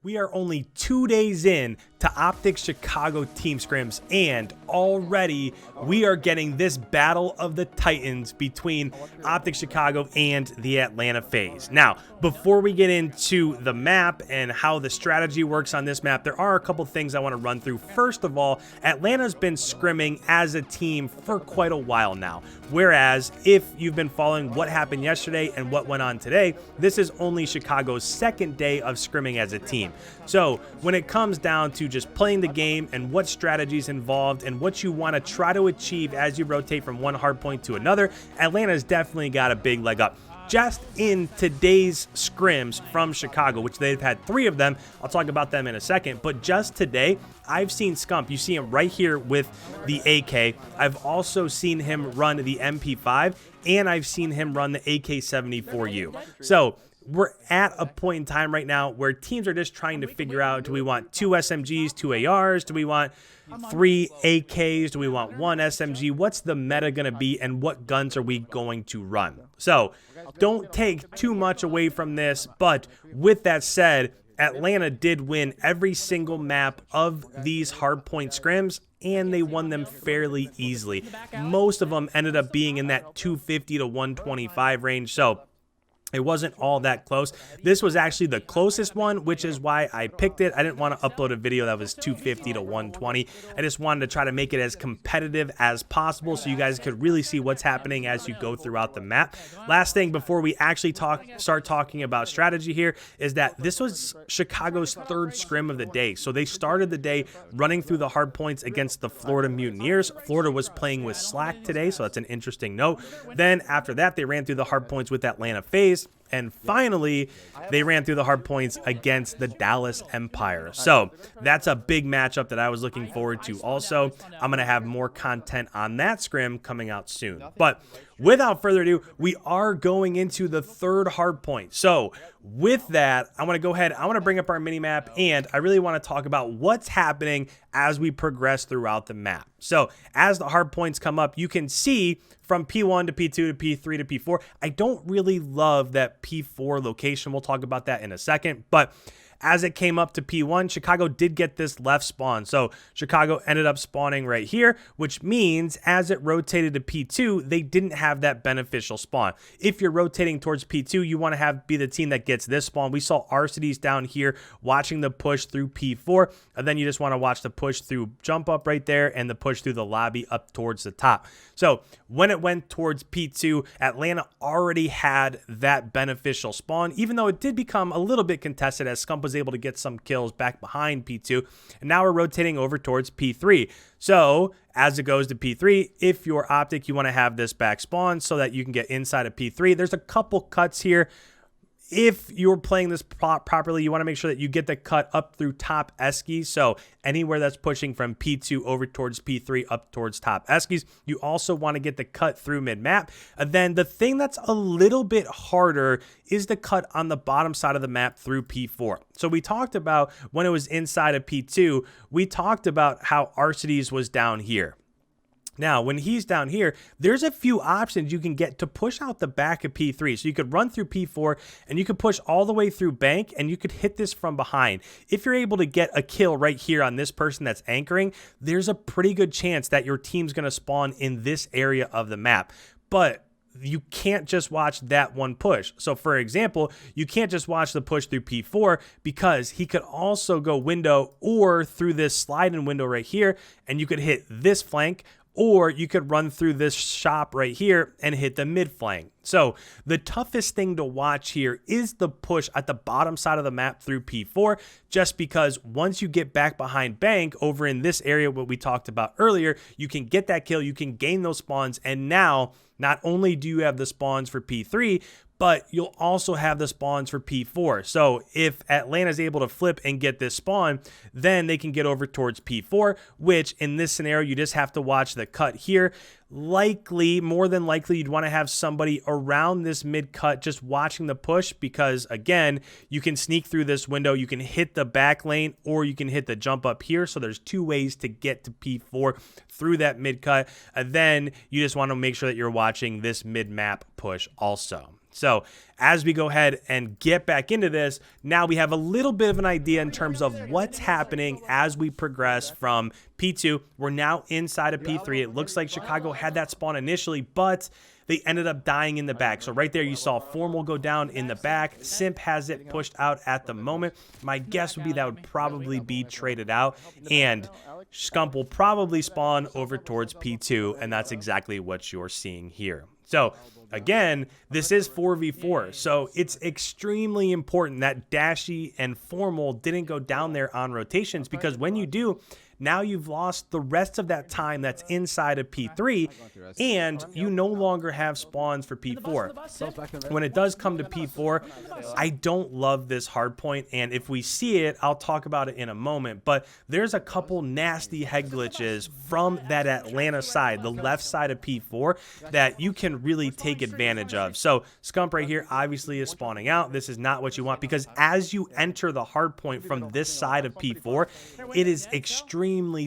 We are only 2 days in to OpTic Chicago team scrims, and already we are getting this battle of the titans between OpTic Chicago and the Atlanta Faze. Now, before we get into the map and how the strategy works on this map, there are a couple things I want to run through. First of all, Atlanta's been scrimming as a team for quite a while now, whereas if you've been following what happened yesterday and what went on today, this is only Chicago's second day of scrimming as a team. So when it comes down to just playing the game and what strategies involved and what you want to try to achieve as you rotate from one hardpoint to another, Atlanta's definitely got a big leg up. Just in today's scrims from Chicago, which they've had 3 of them, I'll talk about them in a second, but just today, I've seen SCUMP. You see him right here with the AK. I've also seen him run the MP5, and I've seen him run the AK47U. So we're at a point in time right now where teams are just trying to figure out, do we want 2 SMGs, 2 ARs? Do we want 3 AKs? Do we want 1 SMG? What's the meta going to be, and what guns are we going to run? So don't take too much away from this, but with that said, Atlanta did win every single map of these hardpoint scrims, and they won them fairly easily. Most of them ended up being in that 250 to 125 range, so it wasn't all that close. This was actually the closest one, which is why I picked it. I didn't want to upload a video that was 250 to 120. I just wanted to try to make it as competitive as possible so you guys could really see what's happening as you go throughout the map. Last thing before we actually start talking about strategy here is that this was Chicago's 3rd scrim of the day. So they started the day running through the hard points against the Florida Mutineers. Florida was playing with Slack today, so that's an interesting note. Then after that, they ran through the hard points with Atlanta Faze. And finally, they ran through the hard points against the Dallas Empire. So that's a big matchup that I was looking forward to. Also, I'm going to have more content on that scrim coming out soon. But without further ado, we are going into the 3rd hard point. So with that, I want to go ahead. I want to bring up our mini map, and I really want to talk about what's happening as we progress throughout the map. So as the hard points come up, you can see from P1 to P2 to P3 to P4. I don't really love that P4 location. We'll talk about that in a second. But as it came up to P1, Chicago did get this left spawn. So Chicago ended up spawning right here, which means as it rotated to P2, they didn't have that beneficial spawn. If you're rotating towards P2, you want to be the team that gets this spawn. We saw Arcides down here watching the push through P4, and then you just want to watch the push through jump up right there and the push through the lobby up towards the top. So when it went towards P2, Atlanta already had that beneficial spawn, even though it did become a little bit contested as SCUMP was able to get some kills back behind P2. And now we're rotating over towards P3. So as it goes to P3, if you're OpTic, you want to have this back spawn so that you can get inside of P3. There's a couple cuts here. If you're playing this properly, you want to make sure that you get the cut up through top eskies. So anywhere that's pushing from P2 over towards P3 up towards top eskies. You also want to get the cut through mid-map. And then the thing that's a little bit harder is the cut on the bottom side of the map through P4. So we talked about when it was inside of P2, we talked about how Arcides was down here. Now, when he's down here, there's a few options you can get to push out the back of P3. So you could run through P4 and you could push all the way through bank and you could hit this from behind. If you're able to get a kill right here on this person that's anchoring, there's a pretty good chance that your team's going to spawn in this area of the map. But you can't just watch that one push. So for example, you can't just watch the push through P4 because he could also go window or through this slide-in window right here, and you could hit this flank, or you could run through this shop right here and hit the mid flank. So the toughest thing to watch here is the push at the bottom side of the map through P4, just because once you get back behind bank over in this area, what we talked about earlier, you can get that kill, you can gain those spawns, and now not only do you have the spawns for P3, but you'll also have the spawns for P4. So if Atlanta's able to flip and get this spawn, then they can get over towards P4, which in this scenario, you just have to watch the cut here. Likely, more than likely, you'd want to have somebody around this mid cut just watching the push because, again, you can sneak through this window, you can hit the back lane, or you can hit the jump up here. So there's 2 ways to get to P4 through that mid cut. And then you just want to make sure that you're watching this mid map push also. So as we go ahead and get back into this, now we have a little bit of an idea in terms of what's happening as we progress from P2. We're now inside of P3. It looks like Chicago had that spawn initially, but they ended up dying in the back. So right there you saw Formal go down in the back. Simp has it pushed out at the moment. My guess would be that would probably be traded out, and SCUMP will probably spawn over towards P2, and that's exactly what you're seeing here. So again, this is 4v4, so it's extremely important that Dashy and Formal didn't go down there on rotations, because when you do, now you've lost the rest of that time that's inside of P3, and you no longer have spawns for P4. When it does come to P4, I don't love this hardpoint, and if we see it, I'll talk about it in a moment, but there's a couple nasty head glitches from that Atlanta side, the left side of P4, that you can really take advantage of. So SCUMP right here obviously is spawning out. This is not what you want, because as you enter the hardpoint from this side of P4, it is extremely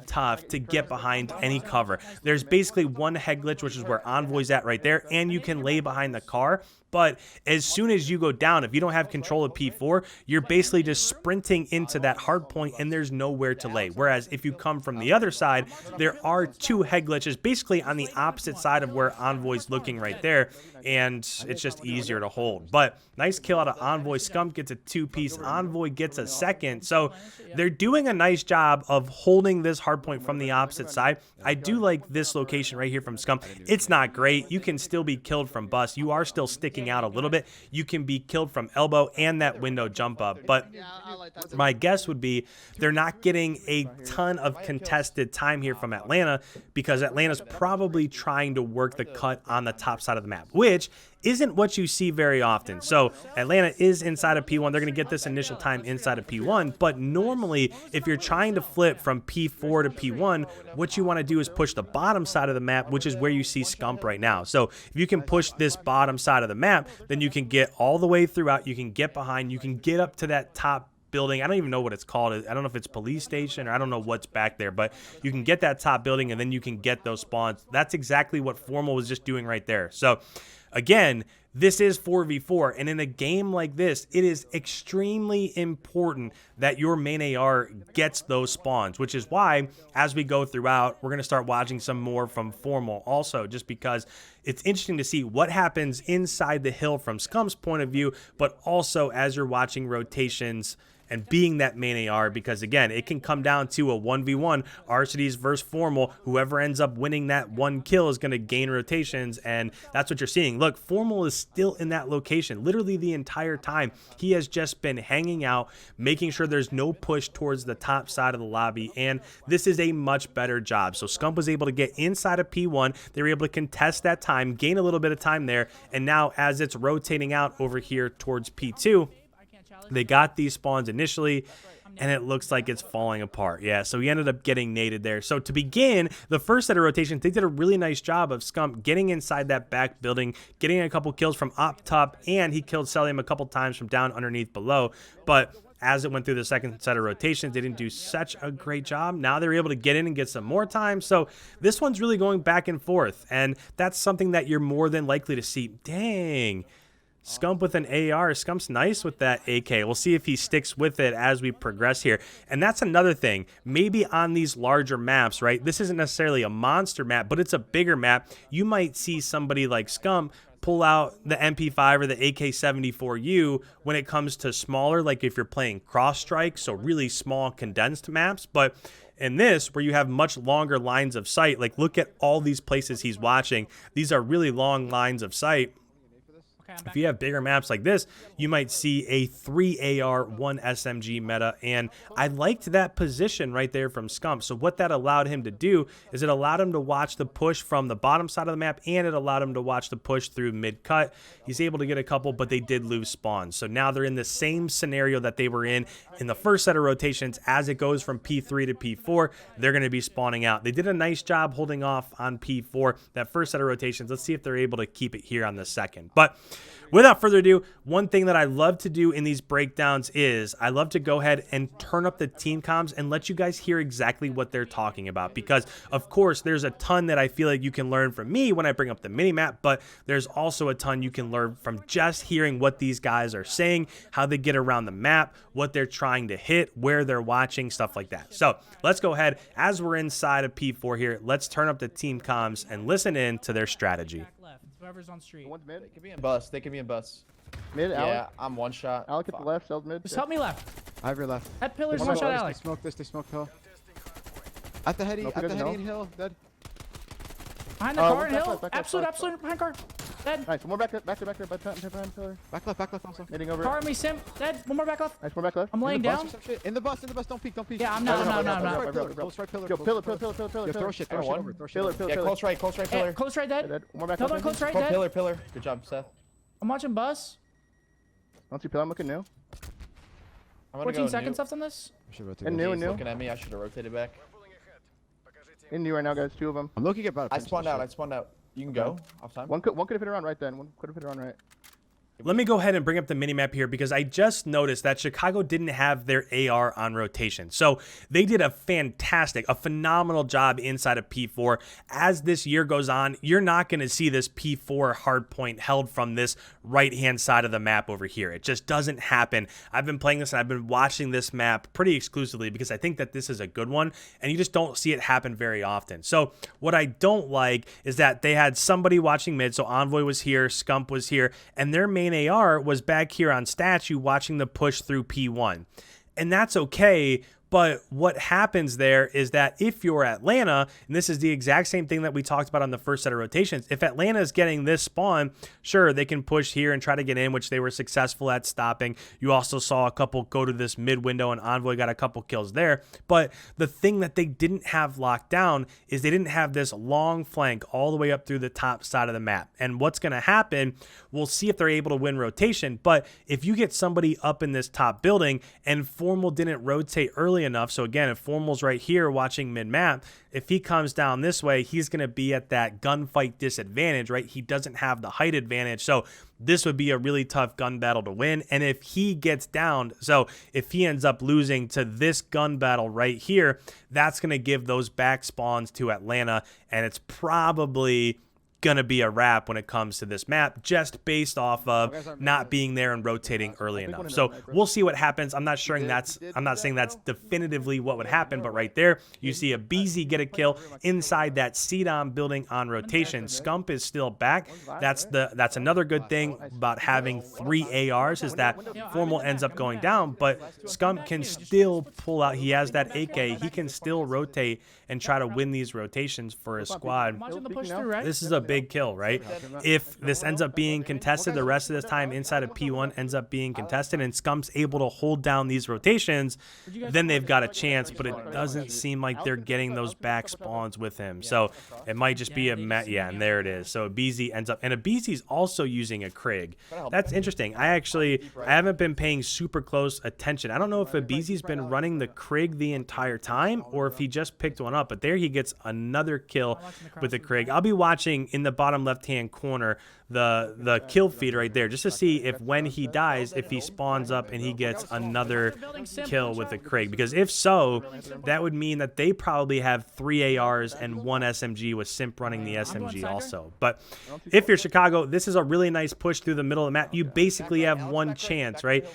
tough to get behind any cover. There's basically one head glitch, which is where Envoy's at right there, and you can lay behind the car. But as soon as you go down, if you don't have control of P4, you're basically just sprinting into that hard point, and there's nowhere to lay. Whereas if you come from the other side, there are two head glitches basically on the opposite side of where Envoy's looking right there, and it's just easier to hold. But nice kill out of Envoy. SCUMP gets a two-piece. Envoy gets a second. So they're doing a nice job of holding this hard point from the opposite side. I do like this location right here from SCUMP. It's not great. You can still be killed from bust. You are still sticking out a little bit. You can be killed from elbow and that window jump up, but my guess would be they're not getting a ton of contested time here from Atlanta, because Atlanta's probably trying to work the cut on the top side of the map, which isn't what you see very often. So Atlanta is inside of P1. They're going to get this initial time inside of P1, but normally if you're trying to flip from P4 to P1, what you want to do is push the bottom side of the map, which is where you see SCUMP right now. So if you can push this bottom side of the map, then you can get all the way throughout. You can get behind, you can get up to that top building. I don't even know what it's called. I don't know if it's police station or I don't know what's back there, but you can get that top building and then you can get those spawns. That's exactly what Formal was just doing right there. So again, this is 4v4, and in a game like this, it is extremely important that your main AR gets those spawns, which is why, as we go throughout, we're going to start watching some more from Formal also, just because it's interesting to see what happens inside the hill from SCUMP's point of view, but also as you're watching rotations and being that main AR, because again, it can come down to a 1v1, RCDs versus Formal. Whoever ends up winning that one kill is going to gain rotations, and that's what you're seeing. Look, Formal is still in that location literally the entire time. He has just been hanging out, making sure there's no push towards the top side of the lobby, and this is a much better job. So SCUMP was able to get inside of P1. They were able to contest that time, gain a little bit of time there, and now as it's rotating out over here towards P2, they got these spawns initially, and it looks like it's falling apart. Yeah, so he ended up getting naded there. So to begin the first set of rotations, they did a really nice job of SCUMP getting inside that back building, getting a couple kills from up top, and he killed Celium a couple times from down underneath below. But as it went through the second set of rotations, they didn't do such a great job. Now they're able to get in and get some more time. So this one's really going back and forth, and that's something that you're more than likely to see. Dang. SCUMP with an AR. SCUMP's nice with that AK. We'll see if he sticks with it as we progress here. And that's another thing. Maybe on these larger maps, right? This isn't necessarily a monster map, but it's a bigger map. You might see somebody like SCUMP pull out the MP5 or the AK74U when it comes to smaller, like if you're playing cross strike, so really small condensed maps. But in this, where you have much longer lines of sight, like look at all these places he's watching. These are really long lines of sight. If you have bigger maps like this, you might see a 3 AR, 1 SMG meta, and I liked that position right there from SCUMP. So what that allowed him to do is it allowed him to watch the push from the bottom side of the map, and it allowed him to watch the push through mid-cut. He's able to get a couple, but they did lose spawns. So now they're in the same scenario that they were in the first set of rotations. As it goes from P3 to P4, they're going to be spawning out. They did a nice job holding off on P4, that first set of rotations. Let's see if they're able to keep it here on the second. But without further ado, one thing that I love to do in these breakdowns is I love to go ahead and turn up the team comms and let you guys hear exactly what they're talking about, because of course there's a ton that I feel like you can learn from me when I bring up the mini map, but there's also a ton you can learn from just hearing what these guys are saying, how they get around the map, what they're trying to hit, where they're watching, stuff like that. So let's go ahead, as we're inside of P4 here, let's turn up the team comms and listen in to their strategy. Whoever's on street. One's mid. They could be in bus. They could be in bus. Mid, Yeah, Alec. I'm one shot. Alec at the left, Cell's mid. Just help me left. I have your left. That pillar's They one smoke shot, this, Alex. They smoke hill. At the heady, Nope, at the doesn't heady know. and hill. Dead. Behind the car back and hill. left, back left, Absolute, back absolute. Behind car. Dead. Nice. One more back there, behind pillar. Back left also. Hitting over. Car on me, Sim. Dead. One more back left. Nice, one back left. I'm laying In the bus down. or some shit. In the bus, don't peek, don't peek. Yeah, I'm No, not. no, I'm no, not. no. Close right pillar. Yo, pillar. Yo, throw shit, throw shit One. over. Throw shit Pillar, over. pillar, Yeah, pillar. close right, pillar. Close right, dead. Dead. One more back Another left. one close right, Go dead. pillar. Good job, Seth. I'm watching bus. Don't see pillar. I'm looking new. I'm gonna 14 go seconds new. left on this. Should rotate And guys. new, He's new. looking at me. I should have rotated back. In new right now, guys. Two of them. I'm looking at about. I spawned out. You can go. Off time. One could have hit around right then. One could have hit around right. Let me go ahead and bring up the minimap here, because I just noticed that Chicago didn't have their AR on rotation. So they did a phenomenal job inside of P4. As this year goes on, you're not going to see this P4 hardpoint held from this right-hand side of the map over here. It just doesn't happen. I've been playing this and I've been watching this map pretty exclusively because I think that this is a good one, and you just don't see it happen very often. So what I don't like is that they had somebody watching mid. So Envoy was here, SCUMP was here, and their main AR was back here on statue watching the push through P1. And that's okay, but what happens there is that if you're Atlanta, and this is the exact same thing that we talked about on the first set of rotations, if Atlanta is getting this spawn, sure, they can push here and try to get in, which they were successful at stopping. You also saw a couple go to this mid window, and Envoy got a couple kills there. But the thing that they didn't have locked down is they didn't have this long flank all the way up through the top side of the map. And what's going to happen, we'll see if they're able to win rotation, but if you get somebody up in this top building and Formal didn't rotate early enough, so again, if Formal's right here watching mid-map, if he comes down this way, he's going to be at that gunfight disadvantage, right? He doesn't have the height advantage, so this would be a really tough gun battle to win. And if he gets down, so if he ends up losing to this gun battle right here, that's going to give those back spawns to Atlanta, and it's probably going to be a wrap when it comes to this map, just based off of not being there and rotating early enough. So we'll see what happens. I'm not saying that's definitively what would happen, but right there you see a BZ get a kill inside that CDOM building on rotation. SCUMP is still back. That's another good thing about having 3 ARs, is that Formal ends up going down, but SCUMP can still pull out. He has that AK. He can still rotate and try to win these rotations for his squad. Watching the push through, right? This is a big kill, right? If this ends up being contested, the rest of this time inside of P1 ends up being contested, and SCUMP's able to hold down these rotations, then they've got a chance, but it doesn't seem like they're getting those back spawns with him. So it might just be a yeah, and there it is. So a BZ ends up, and a BZ's also using a Krig. That's interesting. I haven't been paying super close attention. I don't know if a BZ's been running the Krig the entire time or if he just picked one up, but there he gets another kill with the Krig. I'll be watching in the bottom left-hand corner the kill feed right there, just to see if when he dies, if he spawns up and he gets another kill with the Krig, because if so, that would mean that they probably have 3 ARs and 1 SMG, with Simp running the SMG also. But if you're Chicago, this is a really nice push through the middle of the map. You basically have one chance, right?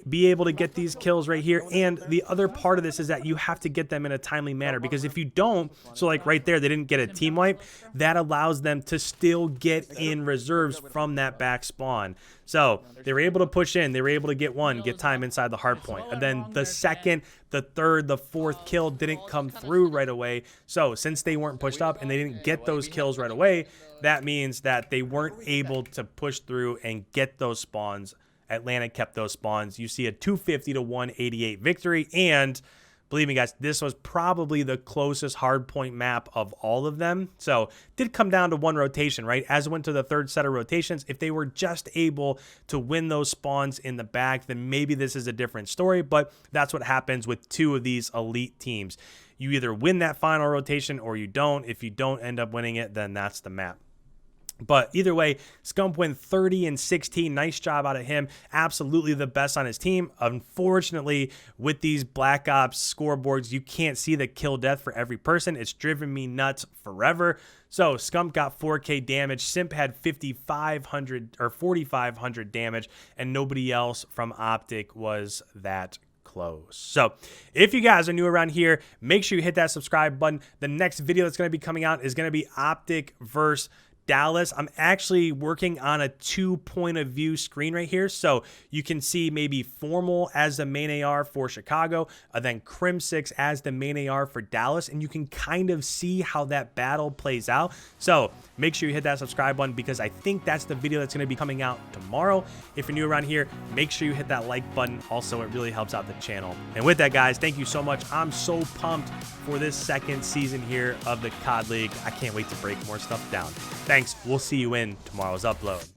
Be able to get these kills right here. And the other part of this is that you have to get them in a timely manner, because if you don't, so like right there, they didn't get a team wipe, that allows them to still get in reserves from that back spawn. So they were able to push in, they were able to get time inside the hard point. And then the second, the third, the fourth kill didn't come through right away. So since they weren't pushed up and they didn't get those kills right away, that means that they weren't able to push through and get those spawns. Atlanta kept those spawns. You see a 250 to 188 victory, and believe me, guys, this was probably the closest hardpoint map of all of them. So it did come down to one rotation, right? As it went to the third set of rotations, if they were just able to win those spawns in the back, then maybe this is a different story, but that's what happens with 2 of these elite teams. You either win that final rotation or you don't. If you don't end up winning it, then that's the map. But either way, Scump went 30-16. Nice job out of him. Absolutely the best on his team. Unfortunately, with these Black Ops scoreboards, you can't see the kill death for every person. It's driven me nuts forever. So Scump got 4K damage. Simp had 5,500 or 4,500 damage, and nobody else from OpTic was that close. So if you guys are new around here, make sure you hit that subscribe button. The next video that's going to be coming out is going to be OpTic versus Dallas. I'm actually working on a 2 point of view screen right here. So you can see maybe Formal as the main AR for Chicago, and then Crim 6 as the main AR for Dallas. And you can kind of see how that battle plays out. So make sure you hit that subscribe button because I think that's the video that's going to be coming out tomorrow. If you're new around here, make sure you hit that like button. Also, it really helps out the channel. And with that, guys, thank you so much. I'm so pumped for this second season here of the COD League. I can't wait to break more stuff down. Thanks. We'll see you in tomorrow's upload.